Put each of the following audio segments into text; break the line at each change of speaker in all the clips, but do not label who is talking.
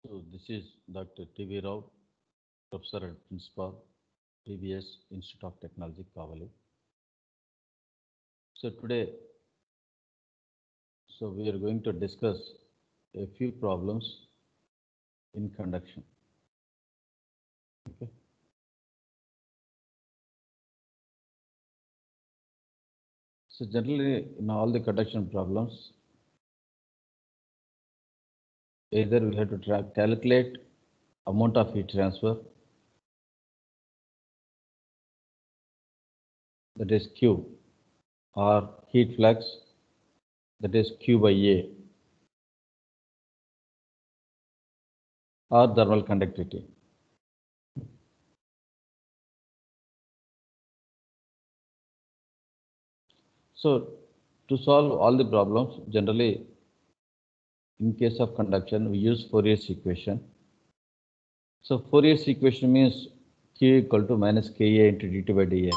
So this is Dr. T.V. Rao, Professor and Principal, TVS Institute of Technology, Kavali. So today, we are going to discuss a few problems in conduction. Okay. So generally, in all the conduction problems, either we have to calculate amount of heat transfer, that is Q, or heat flux, that is Q by A, or thermal conductivity. So to solve all the problems, generally in case of conduction, we use Fourier's equation. So Fourier's equation means Q equal to minus Ka into dt by dx.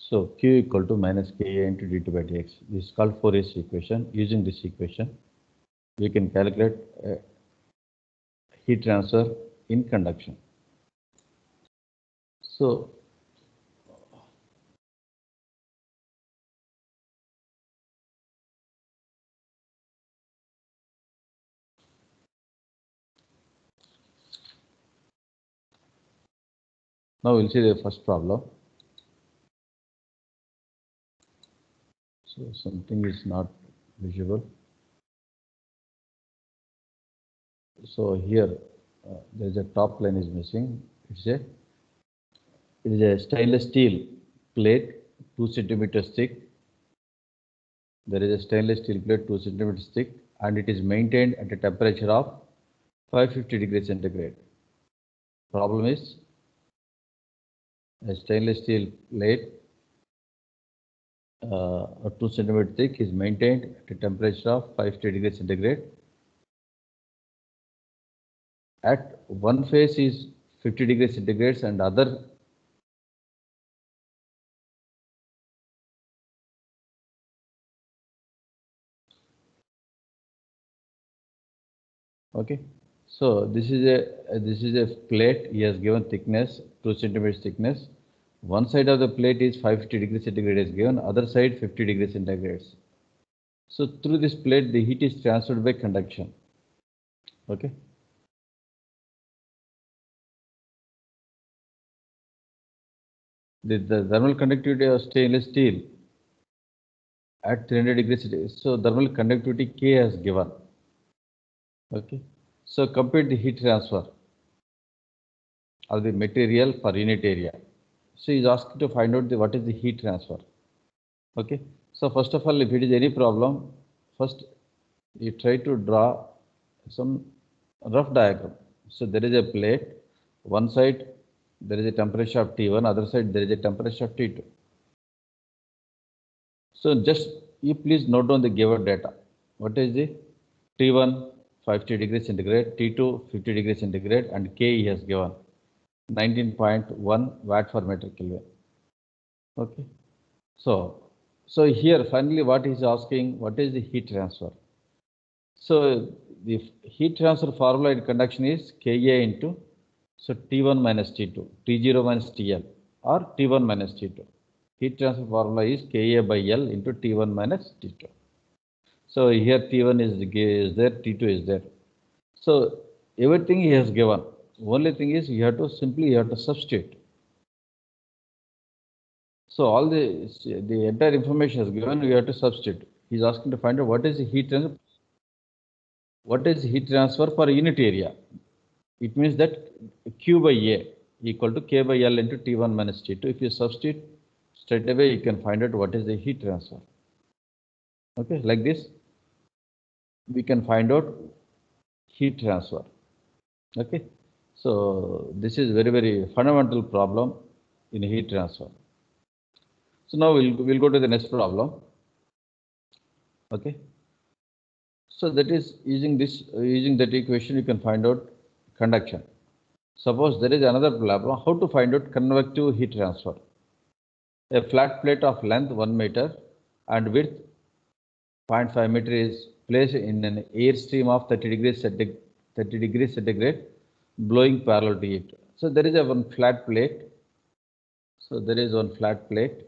So Q equal to minus Ka into dt by dx. This is called Fourier's equation. Using this equation, we can calculate heat transfer in conduction. So now we'll see the first problem. So something is not visible. So here there is a top line is missing. It is a stainless steel plate 2 centimeters thick. There is a stainless steel plate 2 centimeters thick, and it is maintained at a temperature of 550 degrees centigrade. Problem is, a stainless steel plate 2 centimeters thick is maintained at a temperature of 550 degrees centigrade. At one face is 50 degrees centigrade and other okay. So this is a plate. He has given thickness 2 centimeters thickness. One side of the plate is 550 degrees centigrade is given, other side 50 degrees centigrade. So through this plate, the heat is transferred by conduction. Okay. The thermal conductivity of stainless steel at 300 degrees Celsius. So thermal conductivity K has given. Okay. So compute the heat transfer of the material per unit area. So he is asked to find out what is the heat transfer. Okay. So first of all, if it is any problem, first you try to draw some rough diagram. So there is a plate, one side there is a temperature of T1, other side there is a temperature of T2. So just you please note down the given data. What is the T1 50 degrees centigrade, T2 50 degrees centigrade, and K he has given 19.1 watt per meter Kelvin. Okay. So here finally what he is asking, what is the heat transfer? So the heat transfer formula in conduction is Ka into T1 minus T2, T0 minus TL, or T1 minus T2. Heat transfer formula is Ka by L into T1 minus T2. So here T1 is there, T2 is there. So everything he has given. Only thing is you have to substitute. So all the entire information is given. We have to substitute. He is asking to find out what is the heat transfer. What is heat transfer per unit area? It means that Q by A equal to K by L into T1 minus T2. If you substitute straight away, you can find out what is the heat transfer. Okay, like this, we can find out heat transfer. Okay, so this is very fundamental problem in heat transfer. So now we'll go to the next problem. Okay. So that is using that equation you can find out conduction. Suppose there is another problem, how to find out convective heat transfer. A flat plate of length 1 meter and width 0.5 meter is placed in an air stream of 30 degrees centigrade blowing parallel to it. So there is one flat plate. So there is one flat plate.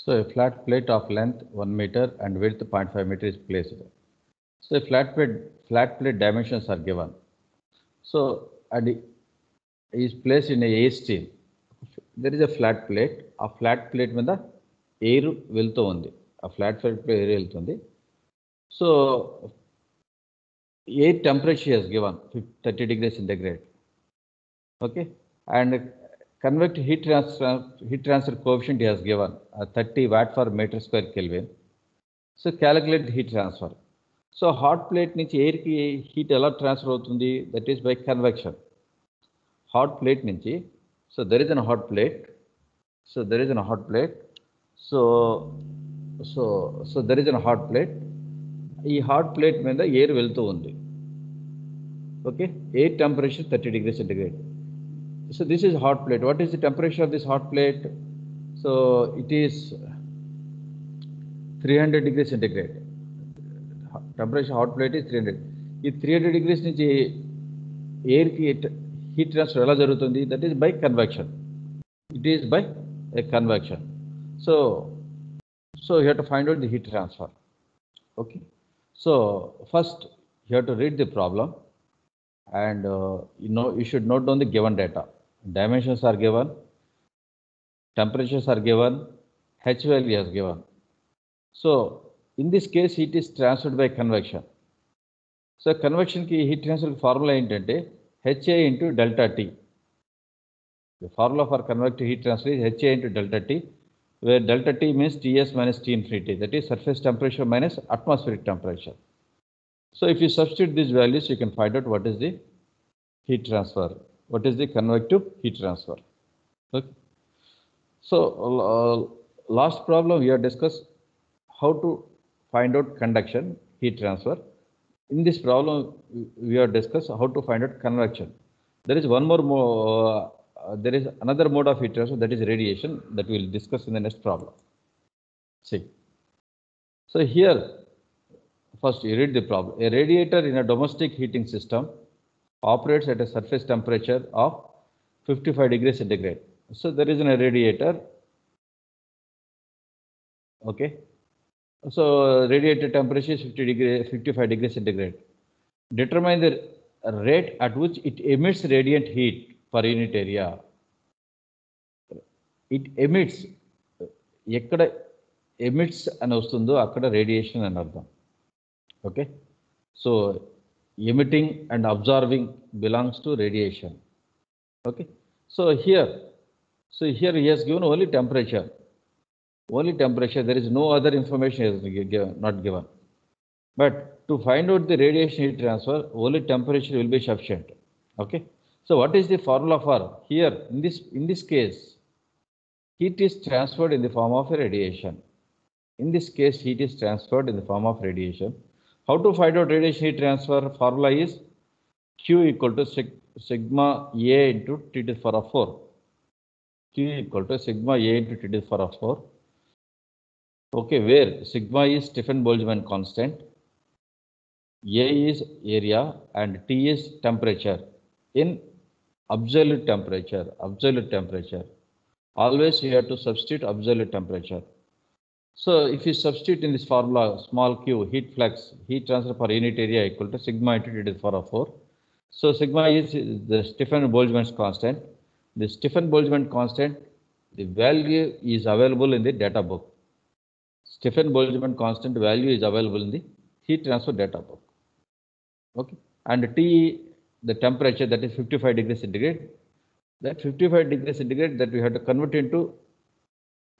So a flat plate of length 1 meter and width 0.5 meter is placed. So a flat plate dimensions are given. So and is placed in a air stream. There is a flat plate. A flat plate మీద air వెళ్తూ ఉంది. A flat plate air వెళ్తుంది. So air temperature is given 30 degrees centigrade. Okay, and convective heat transfer coefficient is given 30 watt per meter square Kelvin. So calculate heat transfer. So hot plate నుంచి air కి heat ఎలా transfer అవుతుంది? That is by convection. Hot plate నుంచి, so there is a hot plate. So there is a hot plate. So there is a hot plate. ఈ hot plate మీద air వెళ్తూ ఉంది. Okay, air temperature 30 degrees centigrade. So this is hot plate. What is the temperature of this hot plate? So it is 300 degrees centigrade. Temperature hot plate is 300. ఈ 300 degrees నుంచి air కి heat transfer ఎలా జరుగుతుంది? That is by convection. It is by a convection. So you have to find out the heat transfer. Okay. So first you have to read the problem, and you should note down the given data. Dimensions are given, temperatures are given, H value is given. So in this case heat is transferred by convection. So convection ki heat transfer formula ఏంటంటే HA into delta T. The formula for convective heat transfer is HA into delta T, where delta T means Ts minus T infinity, that is surface temperature minus atmospheric temperature. So if you substitute these values, you can find out what is the heat transfer, what is the convective heat transfer. Okay. So last problem we have discussed how to find out conduction heat transfer. In this problem we have discussed how to find out convection. There is one more there is another mode of heat transfer, that is radiation, that we will discuss in the next problem. See. So here, first you read the problem. A radiator in a domestic heating system operates at a surface temperature of 55 degrees centigrade. So there is a radiator. Okay. So radiator temperature is 55 degrees centigrade. Determine the rate at which it emits radiant heat per unit area. It emits, ekkada emits అని వస్తుందో అక్కడ radiation అని అర్థం. Okay, so emitting and absorbing belongs to radiation. Okay, so here he has given only temperature. There is no other information is not given. But to find out the radiation heat transfer, only temperature will be sufficient. Okay, so what is the formula for here? In this case, heat is transferred in the form of a radiation. In this case, heat is transferred in the form of radiation. How to find out radiation heat transfer? Formula is Q equal to sigma A into T to the power of 4. Q equal to sigma A into T to the power of 4. Okay, where sigma is Stefan-Boltzmann constant, A is area, and T is temperature. In absolute temperature. Always you have to substitute absolute temperature. So if you substitute in this formula small q, heat flux, heat transfer per unit area equal to sigma into T to the power of 4. So sigma is the Stefan-Boltzmann constant. The Stefan-Boltzmann constant, the value is available in the data book. Stefan-Boltzmann constant value is available in the heat transfer data book. Okay, and T, the temperature, that is 55 degrees centigrade. That 55 degrees centigrade that we have to convert into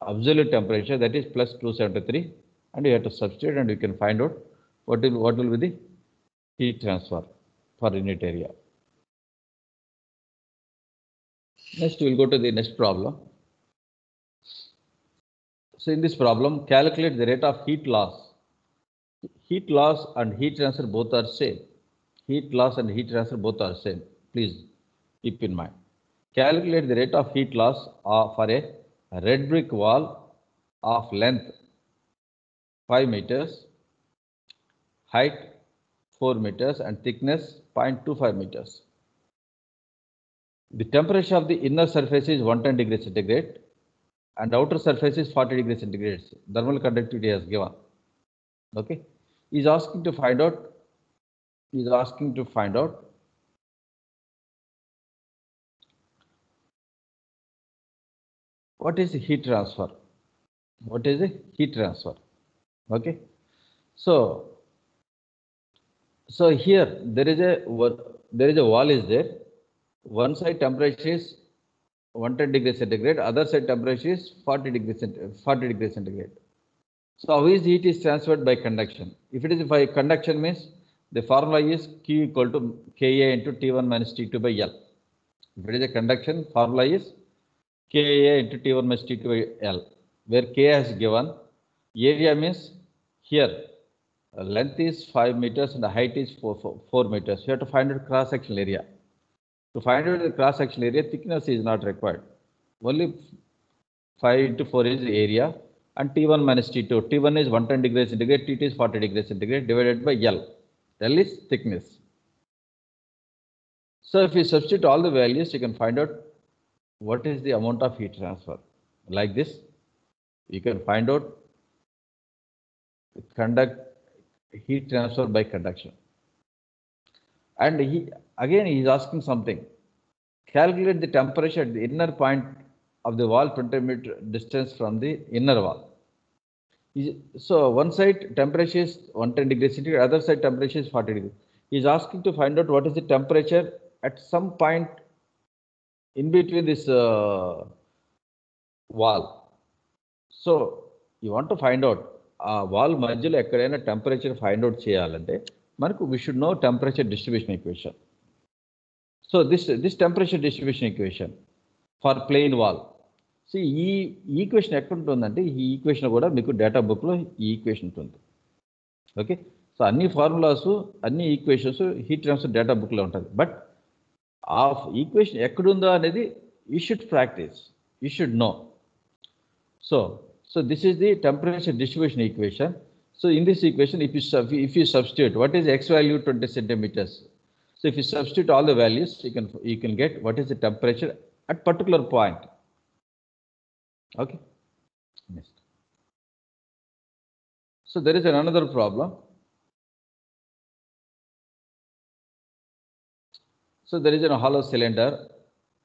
absolute temperature, that is plus 273, and you have to substitute, and you can find out what will be the heat transfer per unit area. Next we will go to the next problem. So in this problem, calculate the rate of heat loss. Heat loss and heat transfer both are same. Heat loss and heat transfer both are same. Please keep in mind. Calculate the rate of heat loss for a red brick wall of length 5 meters, height 4 meters, and thickness 0.25 meters. The temperature of the inner surface is 110 degrees centigrade and outer surface is 40 degrees centigrade. Thermal conductivity is given. Okay, he is asking to find out. What is the heat transfer? Okay, so here there is a wall is there. One side temperature is 110 degrees centigrade, other side temperature is 40 degrees centigrade. So how is heat is transferred? By conduction. If it is by conduction, means the formula is Q equal to Ka into T1 minus T2 by L. If it is a conduction, formula is Ka into T1 minus T2 by L, where K has given. Area means here length is 5 meters and the height is 4 meters. You have to find out cross-sectional area. To find out the cross-sectional area, thickness is not required. Only 5 into 4 is the area, and T1 minus T2. T1 is 110 degrees centigrade, T2 is 40 degrees centigrade, divided by L. L is thickness. So if you substitute all the values, you can find out what is the amount of heat transfer. Like this, you can find out heat transfer by conduction. And he is asking something. Calculate the temperature at the inner point of the wall 20 meter distance from the inner wall. So one side temperature is 110 degrees centigrade, other side temperature is 40 degrees. He is asking to find out what is the temperature at some point in between this wall. So you want to find out wall మధ్యలో ఎక్కడైనా temperature find out చేయాలంటే మనకు we should know temperature distribution equation. So this temperature distribution equation for plain wall. See, ఈ equation ఎక్కడ ఉంటుందంటే ఈ equation కూడా మీకు డేటా బుక్లో ఈ ఈక్వేషన్ ఉంటుంది. ఓకే, సో అన్ని ఫార్ములాస్ అన్ని ఈక్వేషన్స్ హీట్ ట్రాన్స్ఫర్ డేటా బుక్లో ఉంటుంది. బట్ ఆ ఈక్వేషన్ ఎక్కడుందో అనేది you should practice, you should know. So this is the temperature distribution equation. So in this equation, if you substitute, what is x value 20 centimeters? So if you substitute all the values, you can get what is the temperature at particular point. Okay. Next. So there is another problem. So there is a hollow cylinder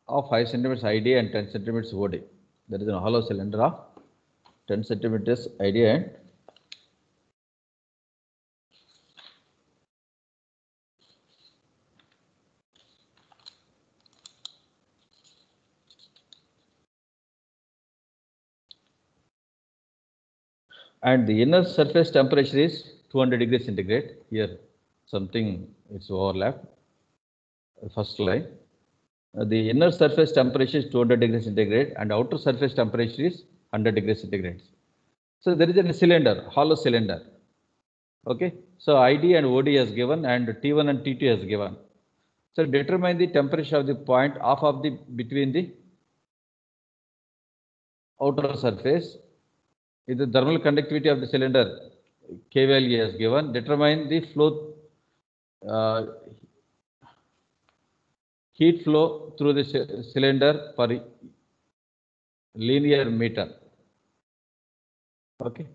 of 5 centimeters ID and 10 centimeters OD. There is a hollow cylinder of 10 centimeters ID and the inner surface temperature is 200 degrees centigrade. Here something it's overlap. First line. The inner surface temperature is 200 degrees centigrade and outer surface temperature is 100 degrees centigrade. So there is a cylinder, hollow cylinder. Okay. So ID and OD is given and T1 and T2 is given. So determine the temperature of the point off of the between the outer surface. If the thermal conductivity of the cylinder K value is given, determine the flow heat flow through the cylinder per linear meter. Okay.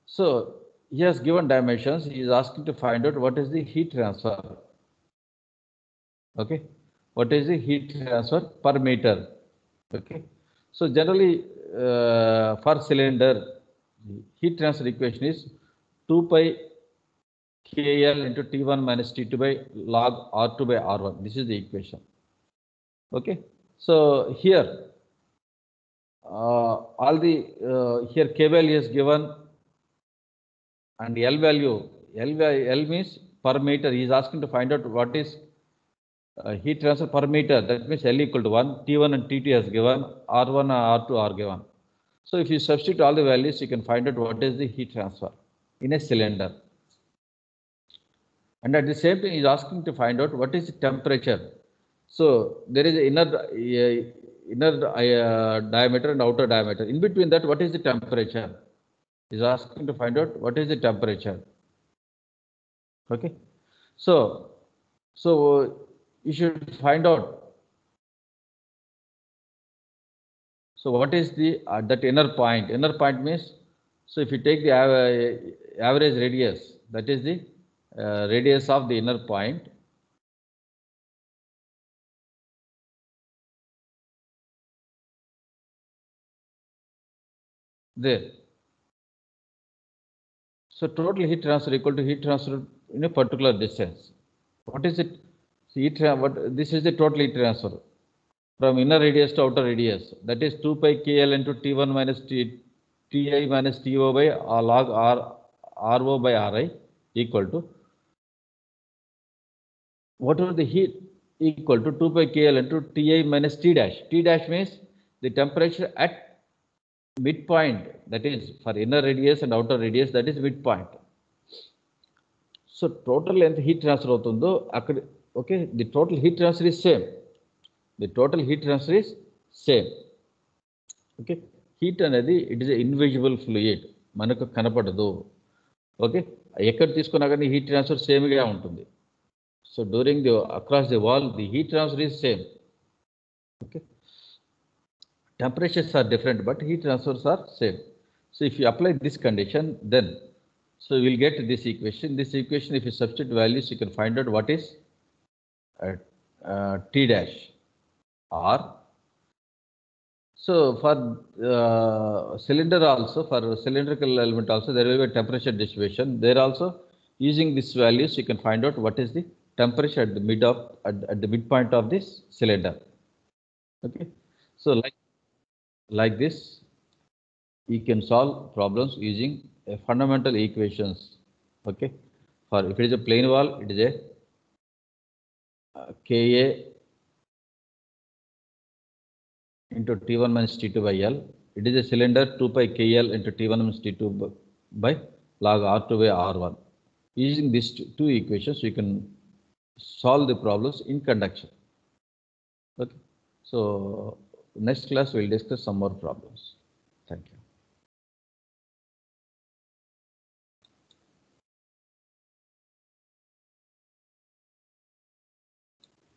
So he has given dimensions. He is asking to find out what is the heat transfer. Okay. What is the heat transfer per meter? Okay. So generally for cylinder, heat transfer equation is 2 pi KL into T1 minus T2 by log R2 by R1. This is the equation. Okay. So here all the here K value is given and L value, L means per meter. He is asking to find out what is heat transfer per meter. That means L equal to 1. T1 and T2 is given. R1 and R2 are given. So if you substitute all the values, you can find out what is the heat transfer in a cylinder. And at the same time, he is asking to find out what is the temperature. So there is inner diameter and outer diameter. In between that, what is the temperature? He is asking to find out what is the temperature. Okay. So you should find out. So what is the that inner point? Inner point means, so if you take the average radius, that is the radius of the inner point. There. So total heat transfer equal to heat transfer in a particular distance. What is it? This is the total heat transfer from inner radius to outer radius. That is 2 pi KL into T1 minus Ti minus To by log Ro by Ri equal to whatever the heat equal to 2 pi KL into Ti minus T dash. T dash means the temperature at midpoint, that is for inner radius and outer radius, that is midpoint. So total length heat transfer avutundo akkada. Okay, the total heat transfer is same. The total heat transfer is same. Okay, heat anedi it is an invisible fluid, manaku kanapadadu. Okay, ekkada తీసుకున్నా కానీ heat transfer same గా ఉంటుంది. So during the across the wall, the heat transfer is same. Okay. Temperatures are different, but heat transfers are same. So if you apply this condition, then so you will get this equation. This equation, if you substitute values, you can find out what is T dash R. So for cylinder also, for cylindrical element also, there will be a temperature distribution. There also, using these values, you can find out what is the temperature at the midpoint of this cylinder. Okay. So like this, you can solve problems using fundamental equations. Okay. For if it is a plane wall, it is a Ka into T1 minus T2 by L. It is a cylinder 2 pi KL into T1 minus T2 by log R2 by R1. Using these two equations, you can solve the problems in conduction. Okay. So next class we'll discuss some more problems. Thank you.